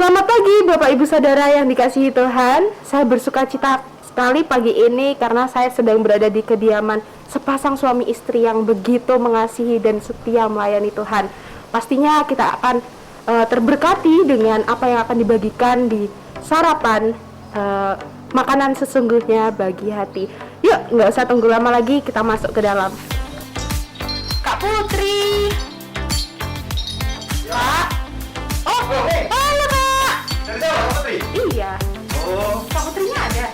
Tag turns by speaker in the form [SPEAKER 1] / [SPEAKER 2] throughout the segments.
[SPEAKER 1] Selamat pagi Bapak Ibu Saudara yang dikasihi Tuhan. Saya bersuka cita sekali pagi ini karena saya sedang berada di kediaman sepasang suami istri yang begitu mengasihi dan setia melayani Tuhan. Pastinya kita akan terberkati dengan apa yang akan dibagikan di sarapan makanan sesungguhnya bagi hati. Yuk, nggak usah tunggu lama lagi, kita masuk ke dalam. Kak Putri. Kak. Oh, halo Kak.
[SPEAKER 2] Dari siapa, Kak Putri?
[SPEAKER 1] Iya.
[SPEAKER 2] Oh,
[SPEAKER 1] Kak Putrinya ada.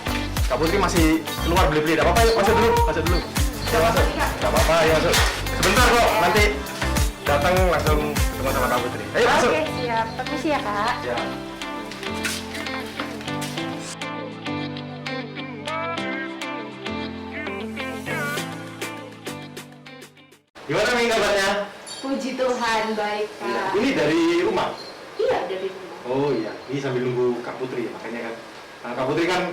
[SPEAKER 2] Kak Putri masih keluar beli-beli. Tidak apa-apa, yuk masuk dulu. Masuk dulu. Yuk masuk. Tidak apa-apa, yuk masuk. Sebentar kok, nanti datang langsung ketemu sama Kak Putri. Ayo masuk.
[SPEAKER 1] Oke, siap. Permisi ya Kak.
[SPEAKER 2] Ya. Gimana nih kabarnya?
[SPEAKER 1] Puji Tuhan, baik Kak.
[SPEAKER 2] Ini dari rumah.
[SPEAKER 1] Iya, dari rumah.
[SPEAKER 2] Oh iya, ini sambil nunggu Kak Putri, makanya kan. Nah, Kak Putri kan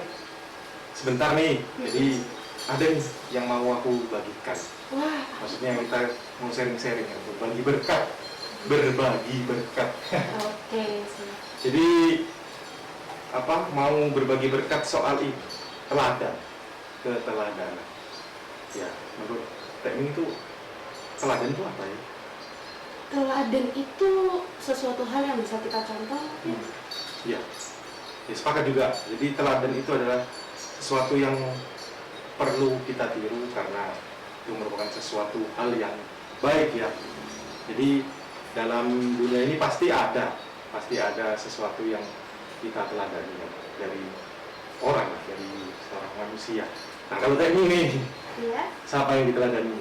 [SPEAKER 2] sebentar nih, jadi ada nih yang mau aku bagikan.
[SPEAKER 1] Wah,
[SPEAKER 2] Maksudnya kita mau sharing-sharing, ya, berbagi berkat, berbagi berkat.
[SPEAKER 1] oke, siap.
[SPEAKER 2] Jadi mau berbagi berkat soal ini, teladan, keteladanan. Ya, menurut teknik itu teladan itu apa ya?
[SPEAKER 1] Teladan itu sesuatu hal yang bisa kita contoh.
[SPEAKER 2] Ya, ya sepakat juga. Jadi teladan itu adalah sesuatu yang perlu kita tiru karena itu merupakan sesuatu hal yang baik ya. Jadi dalam dunia ini pasti ada sesuatu yang kita teladani ya, dari orang, dari seorang manusia. Nah kalau kayak ini,
[SPEAKER 1] Iya.
[SPEAKER 2] siapa yang diteladani?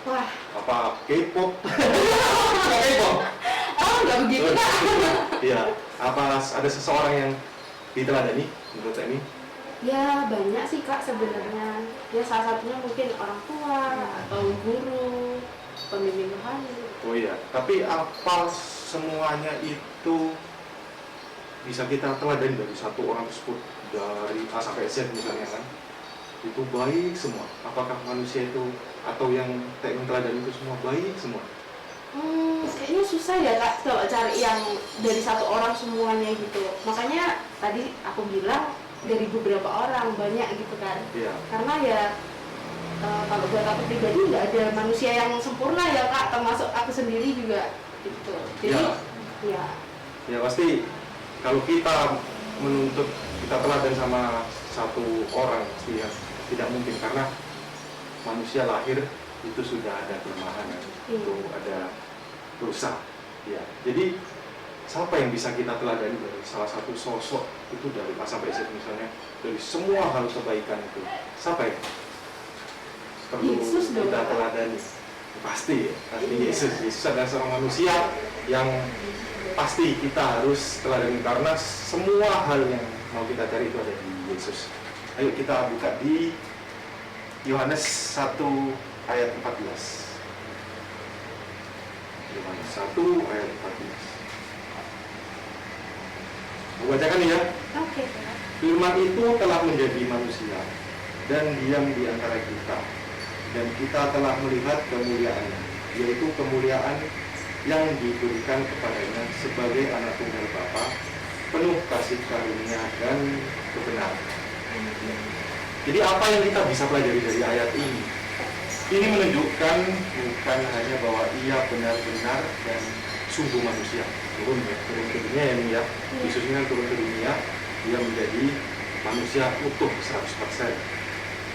[SPEAKER 1] Wah,
[SPEAKER 2] Apa K-pop? K-pop?
[SPEAKER 1] oh nggak begitu Kak.
[SPEAKER 2] Iya. Apa ada seseorang yang diteladani menurut ini?
[SPEAKER 1] Ya banyak sih Kak sebenarnya. Ya salah satunya mungkin orang tua atau guru, pembimbing rohani.
[SPEAKER 2] Oh iya. Tapi apa semuanya itu bisa kita teladani dari satu orang tersebut, dari A sampai Z misalnya kan? Itu baik semua. Apakah manusia itu atau yang teknik teladan itu semua baik semua?
[SPEAKER 1] Kayaknya susah ya Kak kalau cari yang dari satu orang semuanya gitu. Makanya tadi aku bilang dari beberapa orang banyak gitu kan.
[SPEAKER 2] Iya.
[SPEAKER 1] Karena ya kalau buat aku pribadi nggak ada manusia yang sempurna ya Kak, termasuk aku sendiri juga gitu. Jadi ya
[SPEAKER 2] Ya pasti kalau kita menuntut kita teladan sama satu orang pasti ya tidak mungkin karena manusia lahir itu sudah ada kelemahan ya. Itu ada dosa ya. Jadi siapa yang bisa kita teladani dari salah satu sosok itu dari A sampai Z misalnya, dari semua hal kebaikan itu siapa ya perlu
[SPEAKER 1] Yesus dong,
[SPEAKER 2] kita
[SPEAKER 1] Kak.
[SPEAKER 2] teladani? Pasti ya, pasti
[SPEAKER 1] Iya.
[SPEAKER 2] Yesus adalah seorang manusia yang pasti kita harus teladani karena semua hal yang mau kita cari itu ada di Yesus. Ayo kita buka di Yohanes 1 ayat 14. Yohanes 1 ayat 14. Aku bacakan ya.
[SPEAKER 1] oke Kak.
[SPEAKER 2] Firman itu telah menjadi manusia dan diam di antara kita, dan kita telah melihat kemuliaannya, yaitu kemuliaan yang diberikan kepadanya sebagai anak tunggal Bapa, penuh kasih karunia dan kebenaran. Jadi apa yang kita bisa pelajari dari ayat ini? Ini menunjukkan bukan hanya bahwa ia benar-benar dan sungguh manusia, turun ke dunia ya, ini ya. Yesus ini kan turun ke dunia, dia menjadi manusia utuh 100%.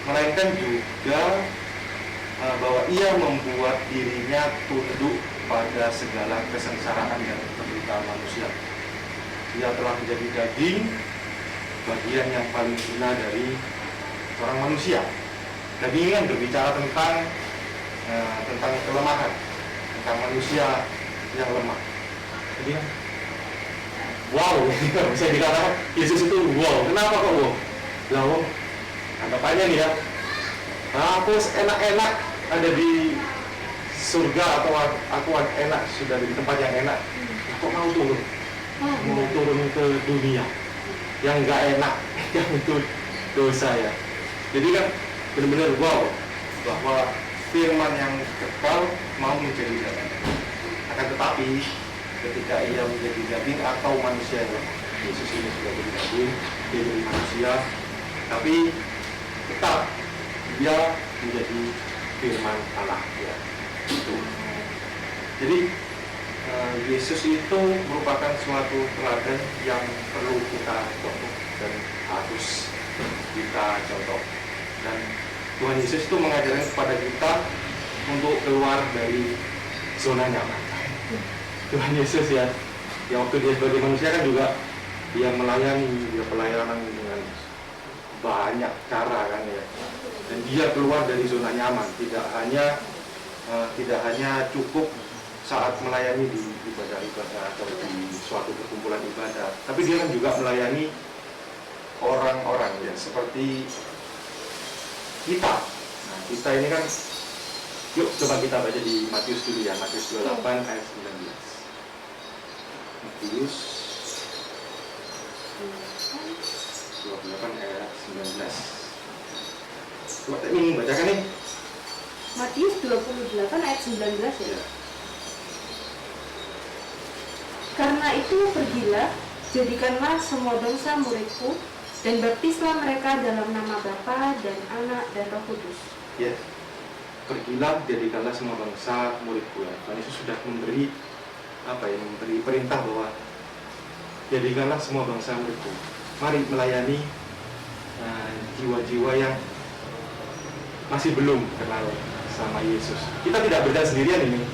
[SPEAKER 2] Melainkan juga bahwa ia membuat dirinya tunduk pada segala kesengsaraan dan penderitaan manusia. Ia telah menjadi daging, bagian yang paling hina dari seorang manusia. Daging ini kan berbicara tentang kelemahan, tentang manusia yang lemah. Jadi wow, bisa dikatakan Yesus itu wow. Kenapa kok wow? Lah wow, anggapannya nih ya, aku enak-enak ada di surga atau aku enak sudah di tempat yang enak. Kok mau turun? Mau turun ke dunia yang nggak enak, yang itu dosa ya. Jadi kan benar-benar wow bahwa firman yang kekal mau menjadi jalan. Akan tetapi ketika ia menjadi daging atau manusia yang lemah. Yesus ini sudah jadi daging, dia jadi manusia, tapi tetap dia menjadi firman Allah ya. Itu. Jadi Yesus itu merupakan suatu teladan yang perlu kita contoh dan harus kita contoh. Dan Tuhan Yesus itu mengajarkan kepada kita untuk keluar dari zona nyaman. Tuhan Yesus ya, yang waktu dia sebagai manusia kan juga dia melayani, dia pelayanan dengan banyak cara kan ya. Dan dia keluar dari zona nyaman, tidak hanya cukup saat melayani di ibadah-ibadah atau di suatu perkumpulan ibadah, tapi dia kan juga melayani orang-orang ya, seperti kita. Nah, kita ini kan, yuk coba kita baca di Matius dulu ya, Matius 28 ayat 19. Matius 28 ayat 19. Coba ini bacakan nih.
[SPEAKER 1] Matius 28 ayat 19 ya. Karena itu pergilah, jadikanlah semua bangsa muridku, dan baptislah mereka dalam nama Bapa dan Anak dan Roh Kudus.
[SPEAKER 2] Ya, pergilah, jadikanlah semua bangsa muridku. Tuhan Yesus sudah memberi memberi perintah bahwa jadikanlah semua bangsa muridku. Mari melayani jiwa-jiwa yang masih belum kenal sama Yesus. Kita tidak berjalan sendirian ini.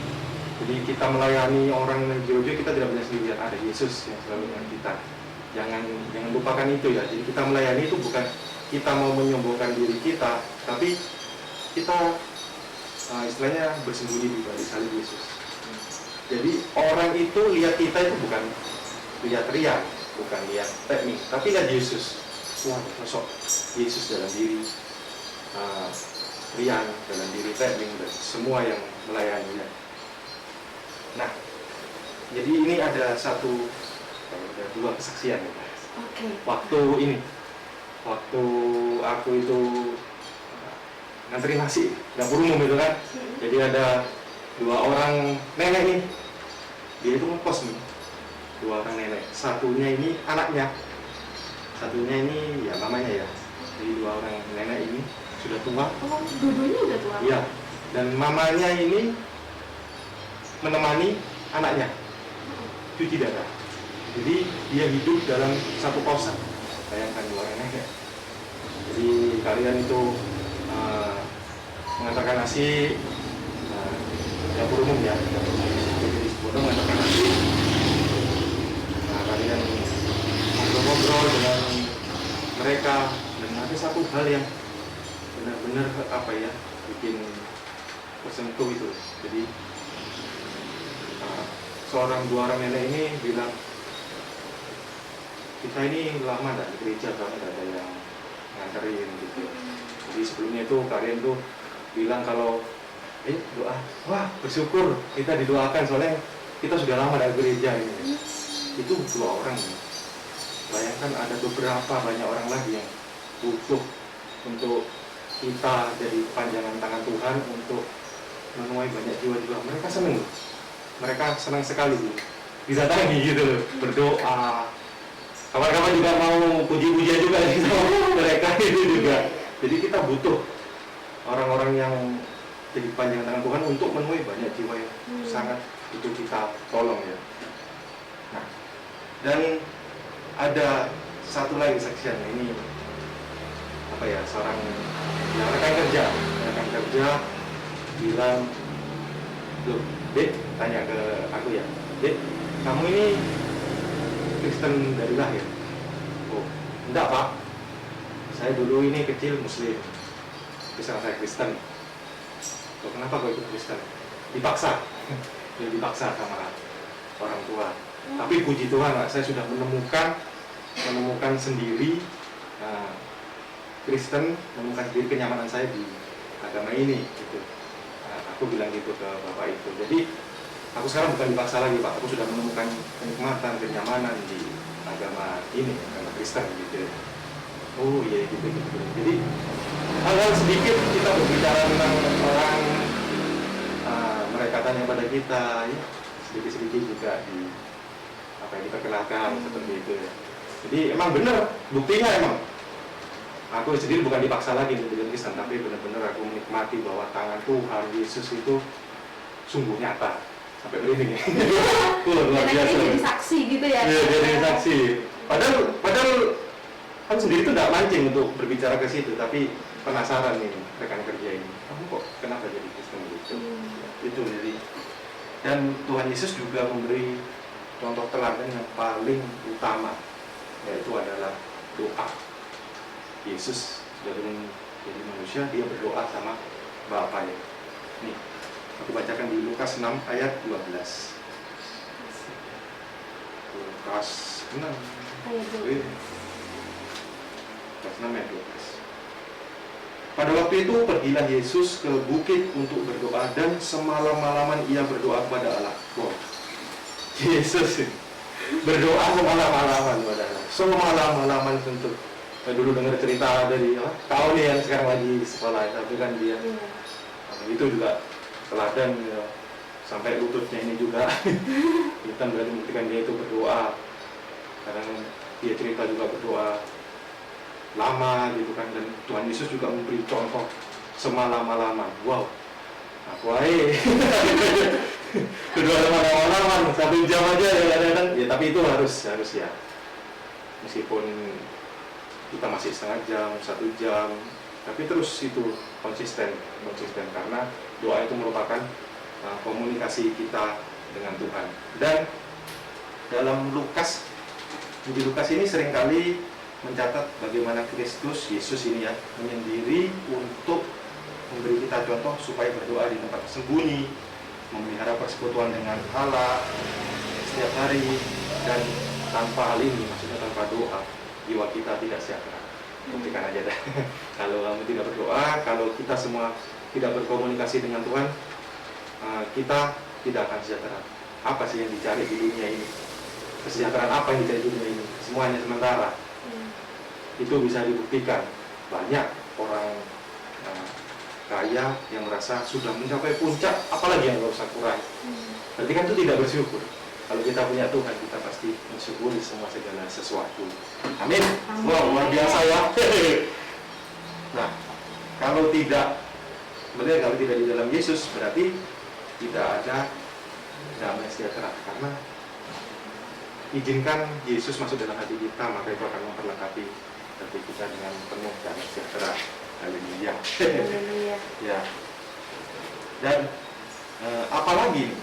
[SPEAKER 2] Jadi kita melayani orang jiwa-jiwa, kita tidak berjalan sendirian. Ada Yesus yang selalu dengan kita. Jangan lupakan itu ya. Jadi kita melayani itu bukan kita mau menyombongkan diri kita, tapi kita istilahnya bersembunyi di balik salib Yesus. Jadi orang itu lihat kita itu bukan lihat Rian, bukan lihat teknik, tapi lihat Yesus. Wah, sosok Yesus dalam diri Rian, dalam diri teknik dan semua yang melayaninya. Nah, jadi ini ada dua kesaksian ya.
[SPEAKER 1] Oke.
[SPEAKER 2] Waktu aku itu ngantri nasi dapur umum itu kan, jadi ada dua orang nenek nih, dia itu ngekos nih, dua orang nenek, satunya ini anaknya, satunya ini ya mamanya ya. Jadi dua orang nenek ini sudah tua.
[SPEAKER 1] Oh, dua-duanya udah tua?
[SPEAKER 2] Iya, dan mamanya ini menemani anaknya cuci darah. Jadi dia hidup dalam satu kosan. Bayangkan dua nenek. Jadi kalian itu mengantarkan nasi, dapur umum ya, jadi sebelum mengantarkan nasi. Nah, kalian ngobrol-ngobrol dengan mereka, dan ada satu hal yang benar-benar bikin tersentuh itu. Jadi dua orang nenek ini bilang, kita ini lama di gereja, kalau tidak ada yang nganterin gitu. Jadi sebelumnya itu kalian tuh bilang kalau doa, wah bersyukur kita didoakan soalnya kita sudah lama dari gereja ini. Itu dua orang. Bayangkan ada banyak orang lagi yang butuh untuk kita jadi panjangan tangan Tuhan untuk menuai banyak jiwa-jiwa. Mereka senang sekali didatangi gitu loh, berdoa. Kawan-kawan juga mau puji-pujian juga sama mereka itu juga. Jadi kita butuh orang-orang yang jadi panjangan tangan Tuhan untuk menuai banyak jiwa yang sangat butuh kita tolong ya. Nah, dan ada satu lagi section ini seorang rekan kerja bilang, loh, Dek, tanya ke aku ya, Dek, kamu ini Kristen dari lahir? Oh, enggak Pak, saya dulu ini kecil Muslim, bisa saya Kristen. Oh, kenapa kok ikut Kristen? Dipaksa, dipaksa sama orang tua. Tapi puji Tuhan, saya sudah menemukan sendiri Kristen, menemukan sendiri kenyamanan saya di agama ini gitu. Aku bilang gitu ke bapak itu. Jadi aku sekarang bukan dipaksa lagi Pak, aku sudah menemukan kenikmatan, kenyamanan di agama ini, agama Kristen gitu. Oh iya gitu. Jadi hal-hal sedikit kita berbicara tentang orang, mereka tanya pada kita, ya sedikit-sedikit juga diperkenalkan seperti itu ya. Jadi emang benar, buktinya emang aku sendiri bukan dipaksa lagi menjadi Kristen, tapi benar-benar aku menikmati bahwa tangan Tuhan Yesus itu sungguh nyata sampai merinding ya. Luar biasa.
[SPEAKER 1] Jadi saksi gitu ya.
[SPEAKER 2] Iya, jadi saksi. Padahal kan sendiri itu tidak mancing untuk berbicara ke situ, tapi penasaran nih rekan kerja ini. Kamu kok kenapa jadi Kristen gitu? Ya, itu jadi. Dan Tuhan Yesus juga memberi contoh teladan yang paling utama, yaitu adalah doa. Yesus dari jadi manusia, dia berdoa sama Bapaknya. Nih, aku bacakan di Lukas 6 ayat 12. Lukas 6
[SPEAKER 1] Ayat 12.
[SPEAKER 2] Lukas 6 ayat 12. Pada waktu itu pergilah Yesus ke bukit untuk berdoa, dan semalam-malaman ia berdoa kepada Allah. Wow. Yesus berdoa semalam-malaman kepada Allah. Semalam-malaman tentu. Saya dulu dengar cerita dari tahu nih yang sekarang lagi di sekolah, tapi kan dia itu juga teladan ya, sampai lututnya ini juga kita berarti membuktikan dia itu berdoa. Kadang dia cerita juga berdoa lama gitu kan, dan Tuhan Yesus juga memberi contoh semalam-malaman. Wow, aku berdoa semalam-malaman 1 jam aja ya kadang-kadang ya, tapi itu harus ya, meskipun kita masih setengah jam, 1 jam, tapi terus itu konsisten karena doa itu merupakan komunikasi kita dengan Tuhan. Dan dalam Lukas ini seringkali mencatat bagaimana Kristus Yesus ini ya menyendiri untuk memberi kita contoh supaya berdoa di tempat sembunyi, memelihara persekutuan dengan Allah setiap hari, dan tanpa hal ini, maksudnya tanpa doa, jiwa kita tidak sejahtera. Buktikan aja dah. Kalau kamu tidak berdoa, kalau kita semua tidak berkomunikasi dengan Tuhan, kita tidak akan sejahtera. Apa sih yang dicari di dunia ini? Kesejahteraan apa yang dicari di dunia ini? Semuanya sementara. Itu bisa dibuktikan. Banyak orang kaya yang merasa sudah mencapai puncak, apalagi yang gak usah kurang. Berarti kan itu tidak bersyukur. Kalau kita punya Tuhan, kita pasti mensyukuri semua segala sesuatu. Amin. Wow, luar biasa ya. Nah, kalau tidak di dalam Yesus, berarti tidak ada damai sejahtera. Karena izinkan Yesus masuk dalam hati kita, maka itu akan memperlengkapi hati kita dengan penuh damai sejahtera. Haleluya. Ya. Dan apalagi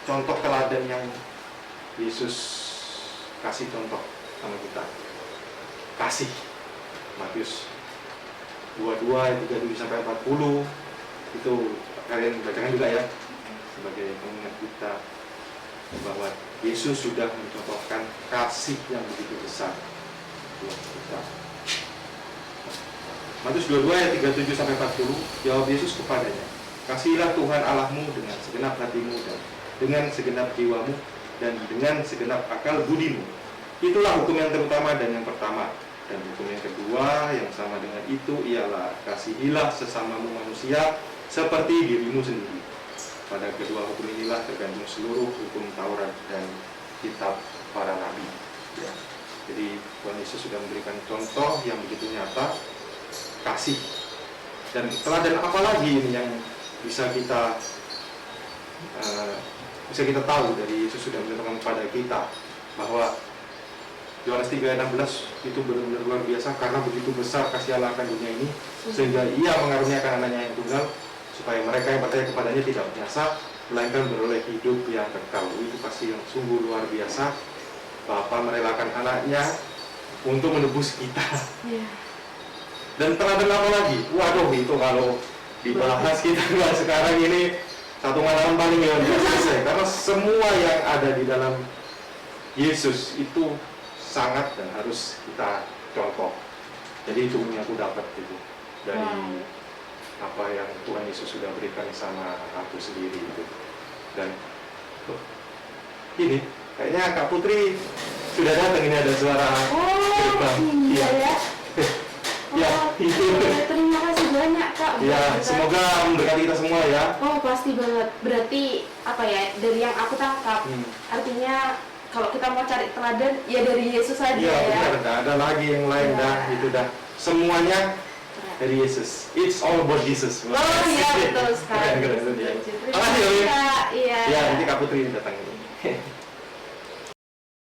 [SPEAKER 2] contoh teladan yang Yesus kasih contoh sama kita, kasih. Matius 22 ayat 37 sampai 40 itu kalian bacakan juga ya, sebagai pengingat kita bahwa Yesus sudah mencontohkan kasih yang begitu besar buat kita. Matius 22 ayat 37 sampai 40, jawab Yesus kepadanya, kasihilah Tuhan Allahmu dengan segenap hatimu, dan dengan segenap jiwamu, dan dengan segenap akal budimu. Itulah hukum yang terutama dan yang pertama. Dan hukum yang kedua yang sama dengan itu ialah kasihilah sesamamu manusia seperti dirimu sendiri. Pada kedua hukum inilah tergantung seluruh hukum Taurat dan kitab para nabi. Ya. Jadi Tuhan Yesus sudah memberikan contoh yang begitu nyata, kasih. Dan teladan apa lagi ini yang bisa kita tahu dari Yesus sudah mencontohkan kepada kita, bahwa Yohanes 3 ayat 16 itu benar-benar luar biasa, karena begitu besar kasih Allah akan dunia ini sehingga ia mengaruniakan anaknya yang tunggal, supaya mereka yang percaya kepadanya tidak binasa melainkan beroleh hidup yang kekal. Itu pasti yang sungguh luar biasa. Bapa merelakan anaknya untuk menebus kita. Dan teladan apa lagi? Waduh, itu kalau dibahas kita sekarang ini 1 malam paling ya selesai, karena semua yang ada di dalam Yesus itu sangat dan harus kita contoh. Jadi itu yang aku dapat itu dari apa yang Tuhan Yesus sudah berikan sama aku sendiri itu. Dan ini kayaknya Kak Putri sudah datang, ini ada suara
[SPEAKER 1] gerbang. Iya ya.
[SPEAKER 2] Ya, itu.
[SPEAKER 1] Terima kasih banyak Kak.
[SPEAKER 2] Ya, semoga memberkati kita semua ya.
[SPEAKER 1] Oh, pasti banget. Berarti apa ya? Dari yang aku tangkap, artinya kalau kita mau cari teladan, ya dari Yesus saja
[SPEAKER 2] Iya,
[SPEAKER 1] ya.
[SPEAKER 2] benar. Nggak ada lagi yang lain
[SPEAKER 1] Ya.
[SPEAKER 2] dah. Itu dah. Semuanya dari Yesus. It's all about Jesus.
[SPEAKER 1] Oh iya, betul sekali.
[SPEAKER 2] Keren, keren, itu dia.
[SPEAKER 1] Terima
[SPEAKER 2] Makasih, Owi.
[SPEAKER 1] kasih, Kak. Iya.
[SPEAKER 2] Ya, nanti Kak Putri datang ini.